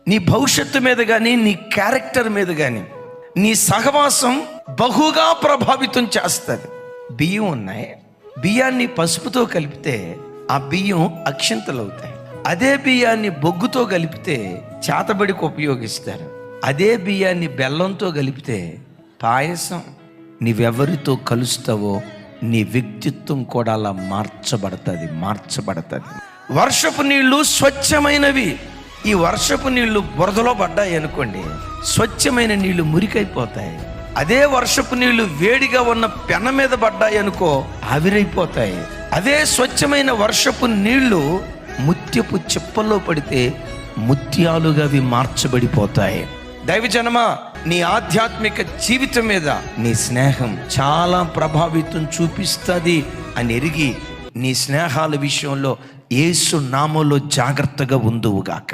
నీ భవిష్యత్తు మీద కానీ, నీ క్యారెక్టర్ మీద కానీ నీ సహవాసం బహుగా ప్రభావితం చేస్తుంది. బియ్యం ఉన్నాయి, బియ్యాన్ని పసుపుతో కలిపితే ఆ బియ్యం అక్షంతలు అవుతాయి. అదే బియ్యాన్ని బొగ్గుతో కలిపితే చేతబడికి ఉపయోగిస్తారు. అదే బియ్యాన్ని బెల్లంతో కలిపితే పాయసం. నీవెవరితో కలుస్తావో నీ వ్యక్తిత్వం కూడా అలా మార్చబడుతుంది. వర్షపు నీళ్లు స్వచ్ఛమైనవి. ఈ వర్షపు నీళ్లు బురదలో పడ్డాయి అనుకోండి, స్వచ్ఛమైన నీళ్లు మురికైపోతాయి. అదే వర్షపు నీళ్లు వేడిగా ఉన్న పెన మీద పడ్డాయి అనుకో, ఆవిరైపోతాయి. అదే స్వచ్ఛమైన వర్షపు నీళ్లు ముత్యపు చిప్పల్లో పడితే ముత్యాలుగా అవి మార్చబడిపోతాయి. దైవజనమా, నీ ఆధ్యాత్మిక జీవితం మీద నీ స్నేహం చాలా ప్రభావితం చూపిస్తుంది అని ఎరిగి నీ స్నేహాల విషయంలో యేసు నామములో జాగ్రత్తగా ఉందువుగాక.